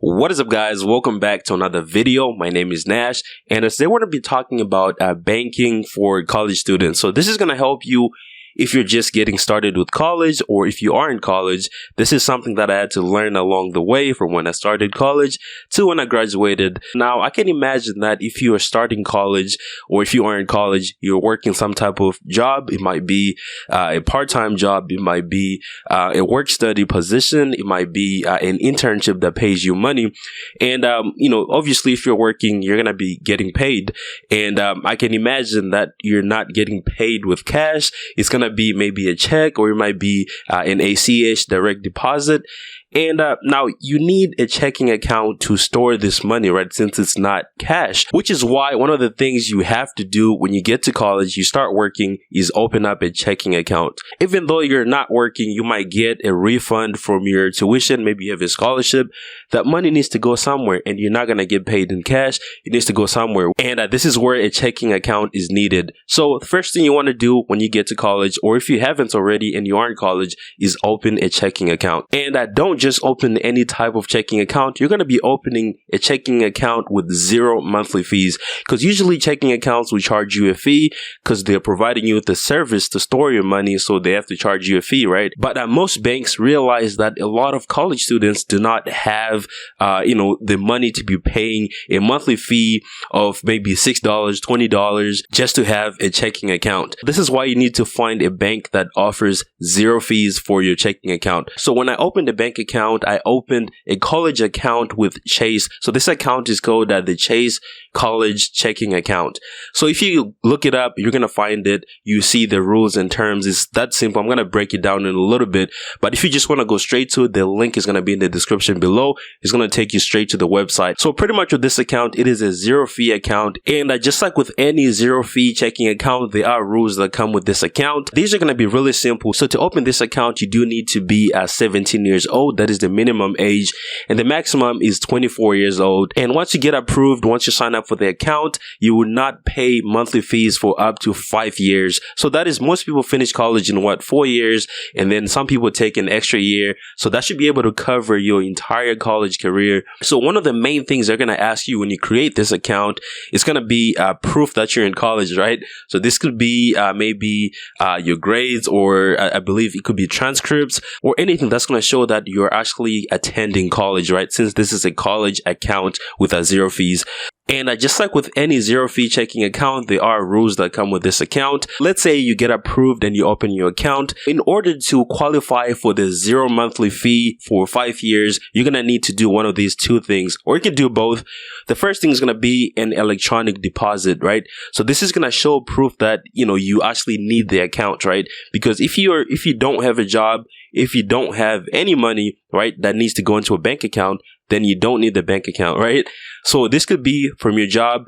What is up, guys? Welcome back to another video. My name is Nash, and today we're going to be talking about banking for college students. So this is going to help you if you're just getting started with college, or if you are in college. This is something that I had to learn along the way from when I started college to when I graduated. Now, I can imagine that if you are starting college, or if you are in college, you're working some type of job. It might be a part-time job. It might be a work-study position. It might be an internship that pays you money. And, obviously, if you're working, you're going to be getting paid. And I can imagine that you're not getting paid with cash. It's going to be maybe a check, or it might be an ACH, direct deposit. And now you need a checking account to store this money, right? Since it's not cash, which is why one of the things you have to do when you get to college, you start working, is open up a checking account. Even though you're not working, you might get a refund from your tuition. Maybe you have a scholarship. That money needs to go somewhere, and you're not going to get paid in cash. It needs to go somewhere. And this is where a checking account is needed. So the first thing you want to do when you get to college, or if you haven't already and you are in college, is open a checking account. And don't just open any type of checking account. You're going to be opening a checking account with 0 monthly fees, because usually checking accounts will charge you a fee because they're providing you with a service to store your money, so they have to charge you a fee, right? But most banks realize that a lot of college students do not have the money to be paying a monthly fee of maybe $6, $20 just to have a checking account. This is why you need to find a bank that offers 0 fees for your checking account. So when I opened a bank account, I opened a college account with Chase. So this account is called the Chase College Checking Account. So if you look it up, you're going to find it. You see the rules and terms. It's that simple. I'm going to break it down in a little bit. But if you just want to go straight to it, the link is going to be in the description below. It's going to take you straight to the website. So pretty much with this account, it is a 0 fee account. And just like with any 0 fee checking account, there are rules that come with this account. These are going to be really simple. So to open this account, you do need to be 17 years old. That is the minimum age, and the maximum is 24 years old. And once you get approved, once you sign up for the account, you will not pay monthly fees for up to 5 years. So that is, most people finish college in 4 years, and then some people take an extra year. So that should be able to cover your entire college career. So one of the main things they're going to ask you when you create this account is going to be proof that you're in college, right? So this could be maybe your grades, or I believe it could be transcripts, or anything that's going to show that you're actually attending college, right? Since this is a college account with 0 fees. And just like with any 0 fee checking account, there are rules that come with this account. Let's say you get approved and you open your account. In order to qualify for the 0 monthly fee for 5 years, you're going to need to do one of these 2 things, or you can do both. The first thing is going to be an electronic deposit, right? So this is going to show proof that, you actually need the account, right? Because if you don't have a job, if you don't have any money, right, that needs to go into a bank account, then you don't need the bank account, right? So this could be from your job,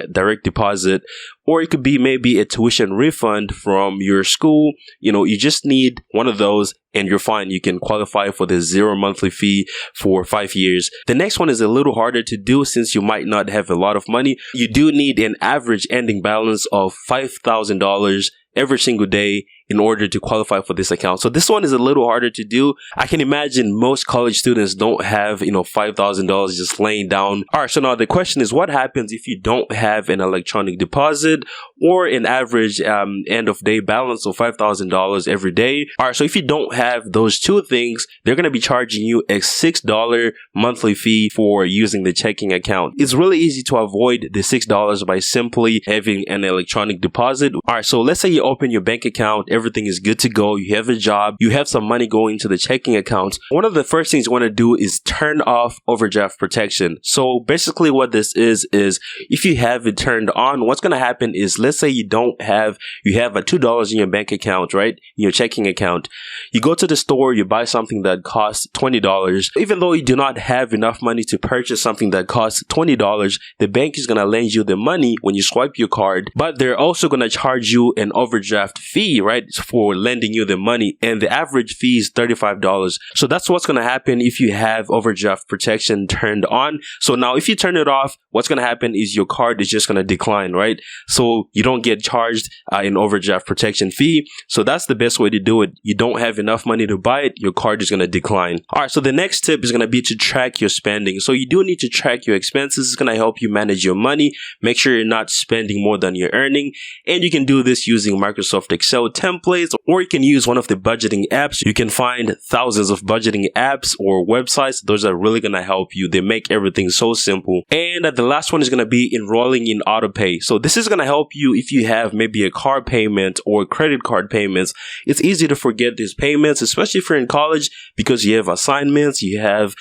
direct deposit, or it could be maybe a tuition refund from your school. You just need one of those and you're fine. You can qualify for the 0 monthly fee for 5 years. The next one is a little harder to do since you might not have a lot of money. You do need an average ending balance of $5,000 every single day in order to qualify for this account. So this one is a little harder to do. I can imagine most college students don't have, $5,000 just laying down. All right, so now the question is, what happens if you don't have an electronic deposit or an average end of day balance of $5,000 every day? All right, so if you don't have those 2 things, they're going to be charging you a $6 monthly fee for using the checking account. It's really easy to avoid the $6 by simply having an electronic deposit. All right, so let's say you open your bank account, everything is good to go, you have a job, you have some money going to the checking account. One of the first things you want to do is turn off overdraft protection. So basically what this is if you have it turned on, what's going to happen is, let's say you have $2 in your bank account, right? In your checking account. You go to the store, you buy something that costs $20. Even though you do not have enough money to purchase something that costs $20, the bank is going to lend you the money when you swipe your card, but they're also going to charge you an overdraft fee, right? for lending you the money, and the average fee is $35. So that's what's going to happen if you have overdraft protection turned on. So now if you turn it off, what's going to happen is your card is just going to decline, right? So you don't get charged an overdraft protection fee. So that's the best way to do it. You don't have enough money to buy it, your card is going to decline. All right, so the next tip is going to be to track your spending. So you do need to track your expenses. It's going to help you manage your money, make sure you're not spending more than you're earning. And you can do this using Microsoft Excel templates, or you can use one of the budgeting apps. You can find thousands of budgeting apps or websites. Those are really going to help you. They make everything so simple. And the last one is going to be enrolling in Autopay. So this is going to help you if you have maybe a car payment or credit card payments. It's easy to forget these payments, especially if you're in college, because you have assignments, you have,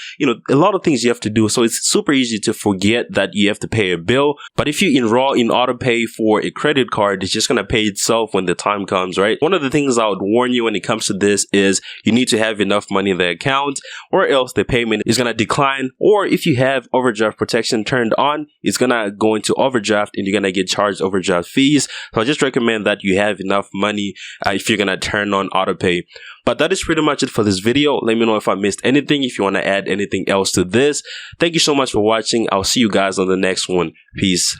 a lot of things you have to do. So it's super easy to forget that you have to pay a bill. But if you enroll in Autopay for a credit card, it's just going to pay itself when the time comes, right? One of the things I would warn you when it comes to this is you need to have enough money in the account, or else the payment is going to decline. Or if you have overdraft protection turned on, it's going to go into overdraft and you're going to get charged overdraft fees. So I just recommend that you have enough money if you're going to turn on Autopay. But that is pretty much it for this video. Let me know if I missed anything, if you want to add anything else to this. Thank you so much for watching. I'll see you guys on the next one. Peace.